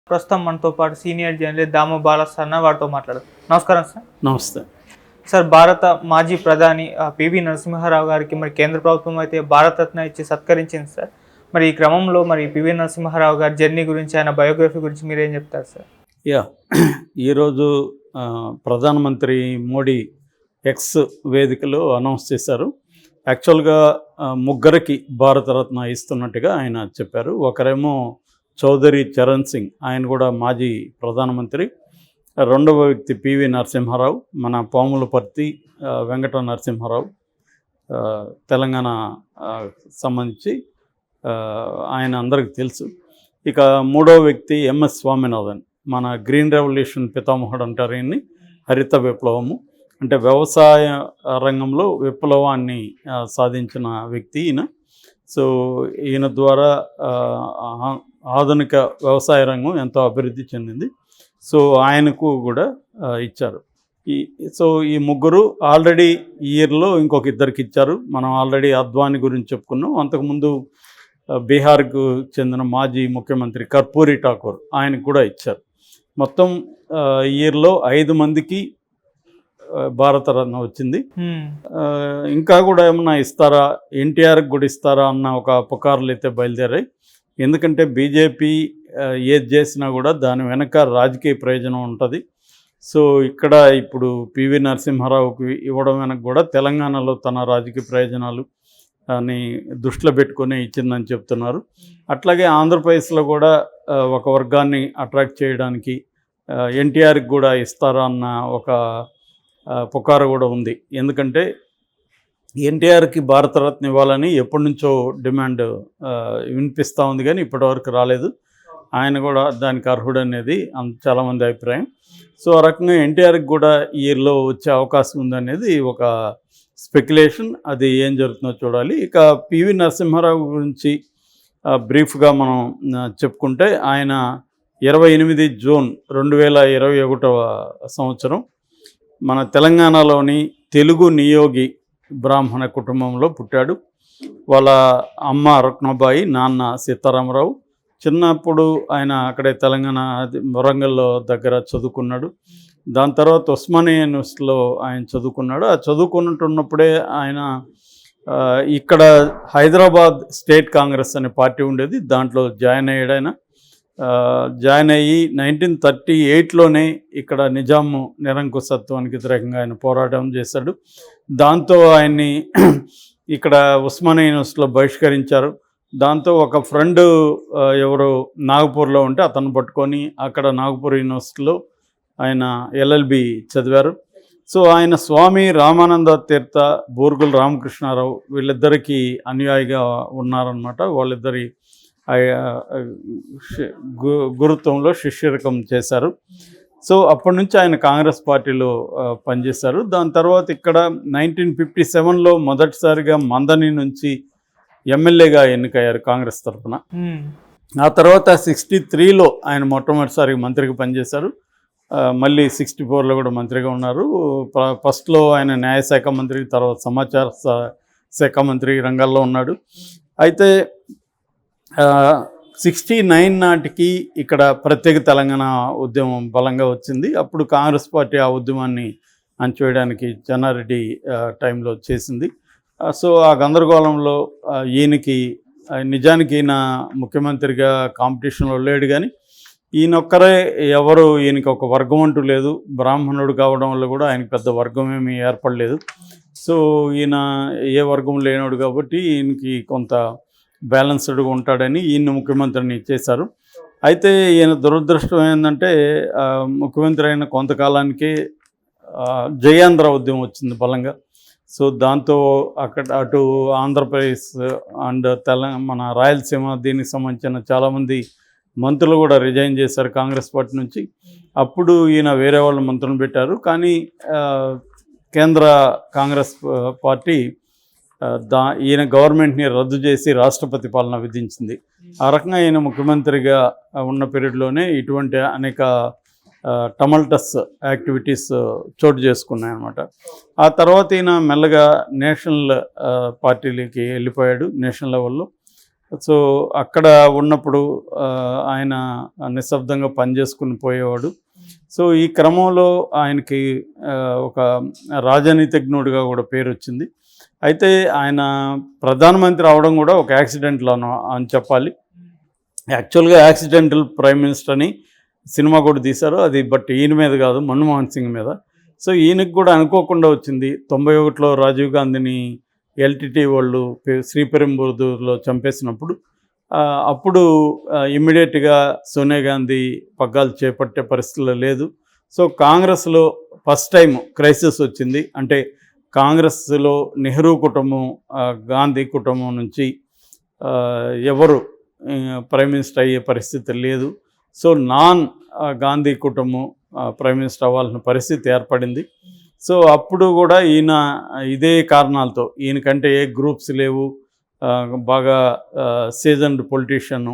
ప్రస్తుతం మనతో పాటు సీనియర్ జర్నలిస్ట్ దాము బాలసన్న వారితో మాట్లాడదు. నమస్కారం సార్. నమస్తే సార్, భారత మాజీ ప్రధాని పివి నరసింహారావు గారికి మరి కేంద్ర ప్రభుత్వం అయితే భారతరత్న ఇచ్చి సత్కరించింది సార్. మరి ఈ క్రమంలో మరి పివి నరసింహారావు గారి జర్నీ గురించి, ఆయన బయోగ్రఫీ గురించి మీరేం చెప్తారు సార్? ఈరోజు ప్రధానమంత్రి మోడీ ఎక్స్ వేదికలో అనౌన్స్ చేశారు. యాక్చువల్గా ముగ్గురికి భారతరత్న ఇస్తున్నట్టుగా ఆయన చెప్పారు. ఒకరేమో చౌదరి చరణ్ సింగ్, ఆయన కూడా మాజీ ప్రధానమంత్రి. రెండవ వ్యక్తి పివి నరసింహారావు, మన పాములపర్తి వెంకట నరసింహారావు, తెలంగాణ సంబంధించి ఆయన అందరికీ తెలుసు. ఇక మూడవ వ్యక్తి ఎంఎస్ స్వామినాథన్, మన గ్రీన్ రెవల్యూషన్ పితామహుడు అంటారు ఈయన్ని. హరిత విప్లవము అంటే వ్యవసాయ రంగంలో విప్లవాన్ని సాధించిన వ్యక్తి ఈయన. సో ఈయన ద్వారా ఆధునిక వ్యవసాయ రంగం ఎంతో అభివృద్ధి చెందింది. సో ఆయనకు కూడా ఇచ్చారు. ఈ ముగ్గురు ఆల్రెడీ ఈ ఇయర్లో ఇంకొక ఇద్దరికి ఇచ్చారు. మనం ఆల్రెడీ అద్వానీ గురించి చెప్పుకున్నాం. అంతకుముందు బీహార్కు చెందిన మాజీ ముఖ్యమంత్రి కర్పూరి ఠాకూర్, ఆయనకు కూడా ఇచ్చారు. మొత్తం ఇయర్లో 5 మందికి భారతరత్న వచ్చింది. ఇంకా కూడా ఏమన్నా ఇస్తారా, ఎన్టీఆర్కి కూడా ఇస్తారా అన్న ఒక పుకార్లు అయితే బయలుదేరాయి. ఎందుకంటే బీజేపీ ఏది చేసినా కూడా దాని వెనక రాజకీయ ప్రయోజనం ఉంటుంది. సో ఇక్కడ ఇప్పుడు పివి నరసింహారావుకి ఇవ్వడం వెనక కూడా తెలంగాణలో తన రాజకీయ ప్రయోజనాలు అని దృష్టిలో పెట్టుకుని ఇచ్చిందని చెప్తున్నారు. అట్లాగే ఆంధ్రప్రదేశ్లో కూడా ఒక వర్గాన్ని అట్రాక్ట్ చేయడానికి ఎన్టీఆర్కి కూడా ఇస్తారా అన్న ఒక పుకారు కూడా ఉంది. ఎందుకంటే ఎన్టీఆర్కి భారతరత్న ఇవ్వాలని ఎప్పటి నుంచో డిమాండ్ వినిపిస్తూ ఉంది, కానీ ఇప్పటివరకు రాలేదు. ఆయన కూడా దానికి అర్హుడు అనేది చాలామంది అభిప్రాయం. సో ఆ రకంగా ఎన్టీఆర్కి కూడా ఈ ఇయర్లో వచ్చే అవకాశం ఉందనేది ఒక స్పెక్యులేషన్. అది ఏం జరుగుతుందో చూడాలి. ఇక పివి నరసింహారావు గురించి బ్రీఫ్గా మనం చెప్పుకుంటే, ఆయన 28 జూన్ 2021 సంవత్సరం మన తెలంగాణలోని తెలుగు నియోగి బ్రాహ్మణ కుటుంబంలో పుట్టాడు. వాళ్ళ అమ్మ రత్నబాయి, నాన్న సీతారామరావు. చిన్నప్పుడు ఆయన అక్కడే తెలంగాణ వరంగల్లో దగ్గర చదువుకున్నాడు. దాని తర్వాత ఉస్మానియా యూనివర్సిటీలో ఆయన చదువుకున్నాడు. ఆ చదువుకున్నట్టున్నప్పుడే ఆయన ఇక్కడ హైదరాబాద్ స్టేట్ కాంగ్రెస్ అనే పార్టీ ఉండేది, దాంట్లో జాయిన్ అయ్యాడు. ఆయన జాయిన్ అయ్యి 1938లోనే ఇక్కడ నిజాము నిరంకుశత్వానికి వ్యతిరేకంగా ఆయన పోరాటం చేశాడు. దాంతో ఆయన్ని ఇక్కడ ఉస్మానియా యూనివర్సిటీలో బహిష్కరించారు. దాంతో ఒక ఫ్రెండ్ ఎవరు నాగపూర్లో ఉంటే అతను పట్టుకొని అక్కడ నాగపూర్ యూనివర్సిటీలో ఆయన ఎల్ఎల్బి చదివారు. సో ఆయన స్వామి రామానంద తీర్థ, బూర్గుల రామకృష్ణారావు వీళ్ళిద్దరికీ అనుయాయిగా ఉన్నారనమాట. వాళ్ళిద్దరి గురుత్వంలో శిష్యరకం చేశారు. సో అప్పటి నుంచి ఆయన కాంగ్రెస్ పార్టీలో పనిచేశారు. దాని తర్వాత ఇక్కడ 1957లో మొదటిసారిగా మందని నుంచి ఎమ్మెల్యేగా ఎన్నికయ్యారు కాంగ్రెస్ తరఫున. ఆ తర్వాత 63లో ఆయన మొట్టమొదటిసారిగా మంత్రిగా పనిచేశారు. మళ్ళీ 64లో కూడా మంత్రిగా ఉన్నారు. ఫస్ట్లో ఆయన న్యాయశాఖ మంత్రి, తర్వాత సమాచార శాఖ మంత్రి రంగాల్లో ఉన్నాడు. అయితే 69 నాటికి ఇక్కడ ప్రత్యేక తెలంగాణ ఉద్యమం బలంగా వచ్చింది. అప్పుడు కాంగ్రెస్ పార్టీ ఆ ఉద్యమాన్ని అణచివేయడానికి చెన్నారెడ్డి టైంలో చేసింది. సో ఆ గందరగోళంలో ఈయనకి నిజానికి ఈయన ముఖ్యమంత్రిగా కాంపిటీషన్లో లేడు, కానీ ఈయనొక్కరే ఎవరు, ఈయనకి ఒక వర్గం అంటూ లేదు. బ్రాహ్మణుడు కావడం వల్ల కూడా ఆయనకి పెద్ద వర్గం ఏమీ ఏర్పడలేదు. సో ఈయన ఏ వర్గం లేనాడు కాబట్టి ఈయనకి కొంత బ్యాలెన్స్డ్గా ఉంటాడని ఈయన ముఖ్యమంత్రిని చేశారు. అయితే ఈయన దురదృష్టం ఏంటంటే ముఖ్యమంత్రి అయిన కొంతకాలానికే జయాంధ్ర ఉద్యమం వచ్చింది బలంగా. సో దాంతో అటు ఆంధ్రప్రదేశ్ అండ్ మన రాయలసీమ దీనికి సంబంధించిన చాలామంది మంత్రులు కూడా రిజైన్ చేశారు కాంగ్రెస్ పార్టీ నుంచి. అప్పుడు ఈయన వేరే వాళ్ళు మంత్రులను పెట్టారు. కానీ కేంద్ర కాంగ్రెస్ పార్టీ ఈయన గవర్నమెంట్ని రద్దు చేసి రాష్ట్రపతి పాలన విధించింది. ఆ రకంగా ఈయన ముఖ్యమంత్రిగా ఉన్న పీరియడ్లోనే ఇటువంటి అనేక టమల్టస్ యాక్టివిటీస్ చోటు చేసుకున్నాయన్నమాట. ఆ తర్వాత ఈయన మెల్లగా నేషనల్ పార్టీలకి వెళ్ళిపోయాడు. నేషనల్ లెవెల్లో సో అక్కడ ఉన్నప్పుడు ఆయన నిశ్శబ్దంగా పనిచేసుకుని పోయేవాడు. సో ఈ క్రమంలో ఆయనకి ఒక రాజనీతిజ్ఞుడిగా కూడా పేరు వచ్చింది. అయితే ఆయన ప్రధానమంత్రి అవడం కూడా ఒక యాక్సిడెంట్లో అని చెప్పాలి. యాక్చువల్గా యాక్సిడెంటల్ ప్రైమ్ మినిస్టర్ అని సినిమా కూడా తీశారు, అది బట్ ఈయన మీద కాదు, మన్మోహన్ సింగ్ మీద. సో ఈయనకి కూడా అనుకోకుండా వచ్చింది. 91లో రాజీవ్ గాంధీని ఎల్టీటీ వాళ్ళు శ్రీపెరంబుదూర్లో చంపేసినప్పుడు అప్పుడు ఇమ్మీడియట్గా సోనియా గాంధీ పగ్గాలు చేపట్టే పరిస్థితుల్లో లేదు. సో కాంగ్రెస్లో ఫస్ట్ టైం క్రైసిస్ వచ్చింది. అంటే కాంగ్రెస్లో నెహ్రూ కుటుంబం, గాంధీ కుటుంబం నుంచి ఎవరు ప్రైమ్ మినిస్టర్ అయ్యే పరిస్థితి లేదు. సో నాన్ గాంధీ కుటుంబం ప్రైమ్ మినిస్టర్ అవ్వాల్సిన పరిస్థితి ఏర్పడింది. సో అప్పుడు కూడా ఈయన ఇదే కారణాలతో, ఈయనకంటే ఏ గ్రూప్స్ లేవు, బాగా సీజన్డ్ పొలిటీషియను,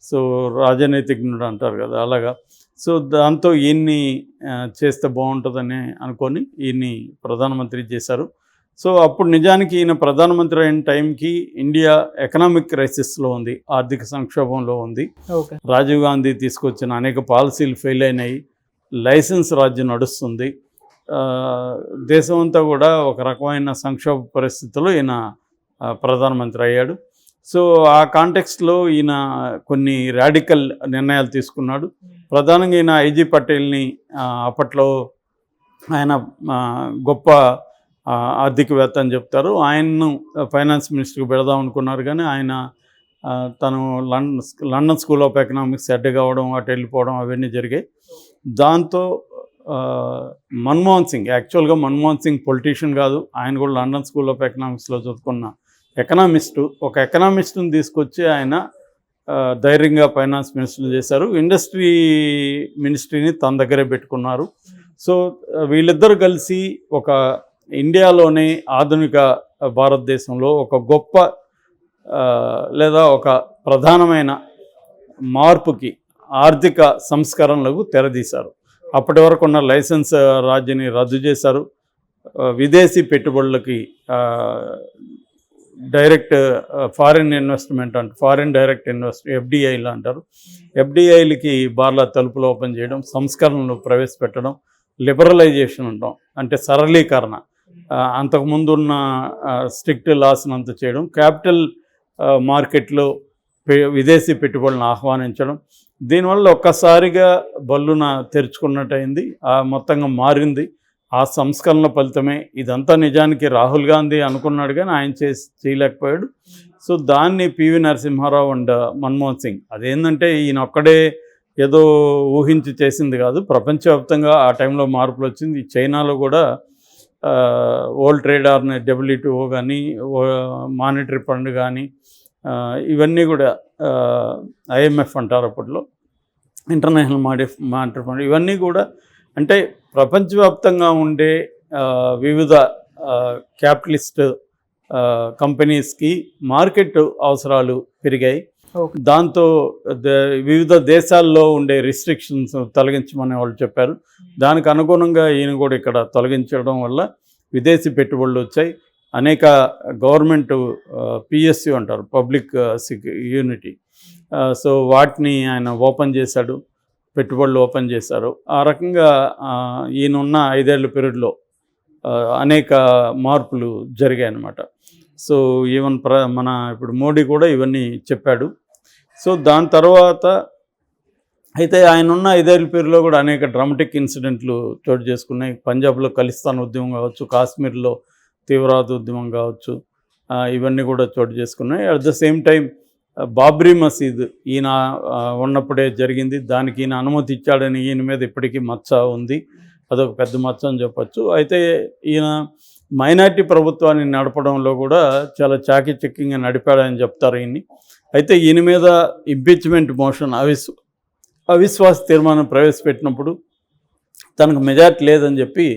సో రాజనీతిజ్ఞుడు అంటారు కదా అలాగా. సో దాంతో ఈయన్ని చేస్తే బాగుంటుందని అనుకొని ఈయన్ని ప్రధానమంత్రి చేశారు. సో అప్పుడు నిజానికి ఈయన ప్రధానమంత్రి అయిన టైంకి ఇండియా ఎకనామిక్ క్రైసిస్లో ఉంది, ఆర్థిక సంక్షోభంలో ఉంది. రాజీవ్ గాంధీ తీసుకొచ్చిన అనేక పాలసీలు ఫెయిల్ అయినాయి, లైసెన్స్ రాజ్యం నడుస్తుంది, దేశం అంతా కూడా ఒక రకమైన సంక్షోభ పరిస్థితుల్లో ఈయన ప్రధానమంత్రి అయ్యాడు. సో ఆ కాంటెక్స్ట్లో ఈయన కొన్ని రాడికల్ నిర్ణయాలు తీసుకున్నాడు. ప్రధానంగా ఈయన ఐజీ పటేల్ని, అప్పట్లో ఆయన గొప్ప ఆర్థికవేత్త అని చెప్తారు, ఆయన్ను ఫైనాన్స్ మినిస్టర్కి పెడదాం అనుకున్నారు. కానీ ఆయన తను London school of economics head కావడం, అటు వెళ్ళిపోవడం అవన్నీ జరిగాయి. దాంతో మన్మోహన్ సింగ్, యాక్చువల్గా మన్మోహన్ సింగ్ పొలిటీషియన్ కాదు, ఆయన కూడా లండన్ స్కూల్ ఆఫ్ ఎకనామిక్స్లో చదువుకున్న ఎకనామిస్టు. ఒక ఎకనామిస్టుని తీసుకొచ్చి ఆయన ధైర్యంగా ఫైనాన్స్ మినిస్టర్ చేశారు. ఇండస్ట్రీ మినిస్ట్రీని తన దగ్గరే పెట్టుకున్నారు. సో వీళ్ళిద్దరు కలిసి ఒక ఇండియాలోనే ఆధునిక భారతదేశంలో ఒక గొప్ప లేదా ఒక ప్రధానమైన మార్పుకి, ఆర్థిక సంస్కరణలకు తెరదీశారు. అప్పటి వరకు ఉన్న లైసెన్స్ రాజ్యాన్ని రద్దు చేశారు. విదేశీ పెట్టుబడులకి డైరెక్ట్ ఫారిన్ ఇన్వెస్ట్మెంట్ అంటే ఫారిన్ డైరెక్ట్ ఎఫ్డిఐలు అంటారు, ఎఫ్డిఐలకి బార్ల తలుపులు ఓపెన్ చేయడం, సంస్కరణలు ప్రవేశపెట్టడం, లిబరలైజేషన్ అంటాం అంటే సరళీకరణ, అంతకుముందు ఉన్న స్ట్రిక్ట్ లాస్ని అంత చేయడం, క్యాపిటల్ మార్కెట్లో విదేశీ పెట్టుబడులను ఆహ్వానించడం. దీనివల్ల ఒక్కసారిగా బల్లున తెరుచుకున్నట్టయింది, మొత్తంగా మారింది. ఆ సంస్కరణ ఫలితమే ఇదంతా. నిజానికి రాహుల్ గాంధీ అనుకున్నాడు కానీ ఆయన చేయలేకపోయాడు. సో దాన్ని పివి నరసింహారావు అండ్ మన్మోహన్ సింగ్, అదేంటంటే ఈయన ఒక్కడే ఏదో ఊహించి చేసింది కాదు, ప్రపంచవ్యాప్తంగా ఆ టైంలో మార్పులు వచ్చింది. చైనాలో కూడా వరల్డ్ ట్రేడ్ WTO కానీ, మానిటరీ ఫండ్ కానీ, ఇవన్నీ కూడా IMF అంటారు అప్పట్లో, ఇంటర్నేషనల్ మానిటరీ ఫండ్, ఇవన్నీ కూడా అంటే ప్రపంచవ్యాప్తంగా ఉండే వివిధ క్యాపిటలిస్ట్ కంపెనీస్కి మార్కెట్ అవసరాలు పెరిగాయి. దాంతో వివిధ దేశాల్లో ఉండే రిస్ట్రిక్షన్స్ తొలగించమని వాళ్ళు చెప్పారు. దానికి అనుగుణంగా ఈయన కూడా ఇక్కడ తొలగించడం వల్ల విదేశీ పెట్టుబడులు వచ్చాయి. అనేక గవర్నమెంట్ PSU అంటారు, పబ్లిక్ యూనిటీ, సో వాటిని ఆయన ఓపెన్ చేశాడు, పెట్టుబడులు ఓపెన్ చేశారు. ఆ రకంగా ఈయన ఉన్న 5 ఏళ్ల పీరియడ్లో అనేక మార్పులు జరిగాయి అన్నమాట. సో ఈవెన్ మన ఇప్పుడు మోడీ కూడా ఇవన్నీ చెప్పాడు. సో దాని తర్వాత అయితే ఆయన ఉన్న 5 ఏళ్ల పీరియడ్లో కూడా అనేక డ్రామాటిక్ ఇన్సిడెంట్లు చోటు చేసుకున్నాయి. పంజాబ్లో ఖలిస్తాన్ ఉద్యమం కావచ్చు, కాశ్మీర్లో తీవ్రవాద ఉద్యమం కావచ్చు, ఇవన్నీ కూడా చోటు చేసుకున్నాయి. At the same time Babri మసీద్ ఈయన ఉన్నప్పుడే జరిగింది. దానికి ఈయన అనుమతి ఇచ్చాడని ఈయన మీద ఇప్పటికీ మచ్చ ఉంది, అదొక పెద్ద మచ్చ అని చెప్పచ్చు. అయితే ఈయన మైనార్టీ ప్రభుత్వాన్ని నడపడంలో కూడా చాలా చాకచక్యంగా నడిపాడని చెప్తారు ఈయన్ని. అయితే ఈయన మీద ఇంపీచ్మెంట్ మోషన్, అవిశ్వాస తీర్మానం ప్రవేశపెట్టినప్పుడు తనకు మెజార్టీ లేదని చెప్పి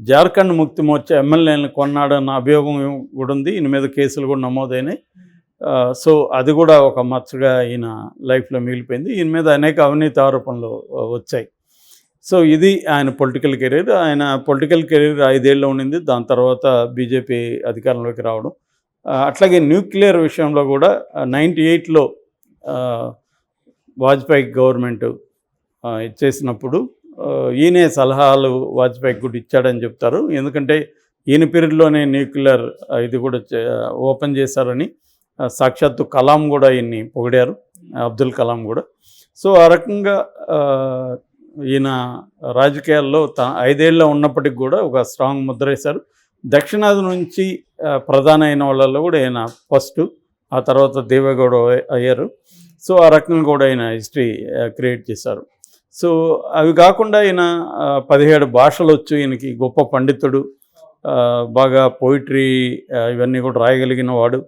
జార్ఖండ్ ముక్తి మోర్చా ఎమ్మెల్యేలను కొన్నాడన్న అభియోగం కూడా ఉంది. ఈయన మీద కేసులు కూడా నమోదైనాయి. సో అది కూడా ఒక మచ్చగా ఈయన లైఫ్లో మిగిలిపోయింది. ఈయన మీద అనేక అవినీతి ఆరోపణలు వచ్చాయి. సో ఇది ఆయన పొలిటికల్ కెరీర్. ఆయన పొలిటికల్ కెరీర్ 5 ఏళ్ళు ఉండింది. దాని తర్వాత బీజేపీ అధికారంలోకి రావడం, అట్లాగే న్యూక్లియర్ విషయంలో కూడా 98లో వాజ్పేయి గవర్నమెంట్ ఇచ్చేసినప్పుడు ఈయనే సలహాలు వాజ్పేయికి కూడా ఇచ్చాడని చెప్తారు. ఎందుకంటే ఈయన పీరియడ్లోనే న్యూక్లియర్ ఇది కూడా ఓపెన్ చేశారని సాక్షాత్తు కలాం కూడా ఈయన్ని పొగిడారు, అబ్దుల్ కలాం కూడా. సో ఆ రకంగా ఈయన రాజకీయాల్లో 5 ఏళ్ళ ఉన్నప్పటికి కూడా ఒక స్ట్రాంగ్ ముద్ర వేశారు. దక్షిణాది నుంచి ప్రధాని అయిన వాళ్ళల్లో కూడా ఈయన ఫస్ట్, ఆ తర్వాత దేవేగౌడ అయ్యారు. సో ఆ రకంగా కూడా ఆయన హిస్టరీ క్రియేట్ చేశారు. సో అవి కాకుండా ఈయన 17 భాషలు వచ్చు, ఈయనకి గొప్ప పండితుడు, బాగా పోయిటరీ ఇవన్నీ కూడా రాయగలిగిన వాడు.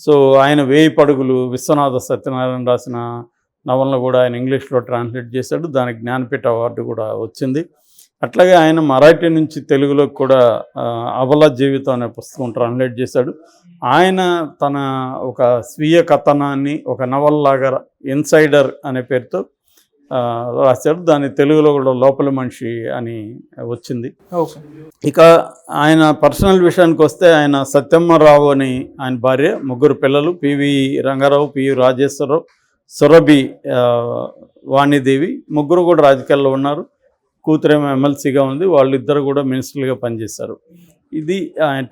సో ఆయన 1000 పడుగులు విశ్వనాథ సత్యనారాయణ రాసిన నవలను కూడా ఆయన ఇంగ్లీష్లో ట్రాన్స్లేట్ చేశాడు. దానికి జ్ఞానపీఠ అవార్డు కూడా వచ్చింది. అట్లాగే ఆయన మరాఠీ నుంచి తెలుగులోకి కూడా అబల జీవితం అనే పుస్తకం ట్రాన్స్లేట్ చేశాడు. ఆయన తన ఒక స్వీయ కథనాన్ని ఒక నవల్లాగా ఇన్సైడర్ అనే పేరుతో రాశాడు. దాని తెలుగులో కూడా లోపల మనిషి అని వచ్చింది. ఇక ఆయన పర్సనల్ విషయానికి వస్తే ఆయన సత్యమ్మరావు అని ఆయన భార్య, 3 పిల్లలు, పివి రంగారావు, పివి రాజేశ్వరరావు, సురభి వాణిదేవి, 3 కూడా రాజకీయాల్లో ఉన్నారు. కూతురేమో ఎమ్మెల్సీగా ఉంది. వాళ్ళిద్దరు కూడా మినిస్టర్లుగా పనిచేశారు. ఇది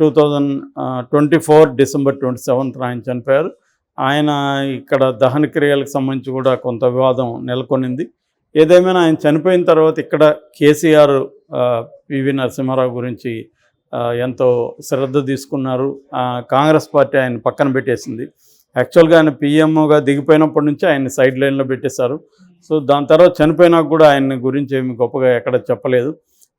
2024 డిసెంబర్ 27 ఆయన చనిపోయారు. ఆయన ఇక్కడ దహన క్రియలకు సంబంధించి కూడా కొంత వివాదం నెలకొనింది. ఏదేమైనా ఆయన చనిపోయిన తర్వాత ఇక్కడ కేసీఆర్ పివి నరసింహారావు గురించి ఎంతో శ్రద్ధ తీసుకున్నారు. కాంగ్రెస్ పార్టీ ఆయన పక్కన పెట్టేసింది. యాక్చువల్గా ఆయన పిఎంఓగా దిగిపోయినప్పటి నుంచి ఆయన సైడ్ లైన్లో పెట్టేశారు. సో దాని తర్వాత చనిపోయినాక కూడా ఆయన గురించి ఏమి గొప్పగా ఎక్కడ చెప్పలేదు.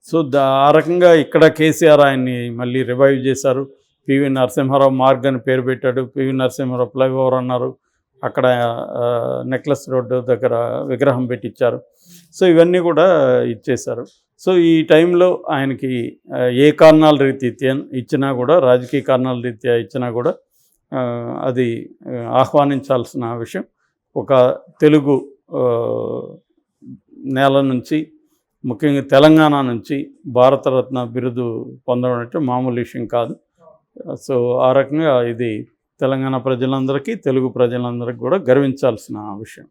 సో ఆ రకంగా ఇక్కడ కేసీఆర్ ఆయన్ని మళ్ళీ రివైవ్ చేశారు. పివి నరసింహారావు మార్గ్ అని పేరు పెట్టాడు. పివి నరసింహారావు ఫ్లైఓవర్ అన్నారు. అక్కడ నెక్లెస్ రోడ్డు దగ్గర విగ్రహం పెట్టించారు. సో ఇవన్నీ కూడా ఇచ్చేశారు. సో ఈ టైంలో ఆయనకి ఏ కారణాల రీత్యా ఇచ్చినా కూడా, రాజకీయ కారణాల రీత్యా ఇచ్చినా కూడా అది ఆహ్వానించాల్సిన విషయం. ఒక తెలుగు నేల నుంచి, ముఖ్యంగా తెలంగాణ నుంచి భారతరత్న బిరుదు పొందడం అంటే మామూలు విషయం కాదు. సో ఆ రకంగా ఇది తెలంగాణ ప్రజలందరికీ, తెలుగు ప్రజలందరికీ కూడా గర్వించాల్సిన విషయం.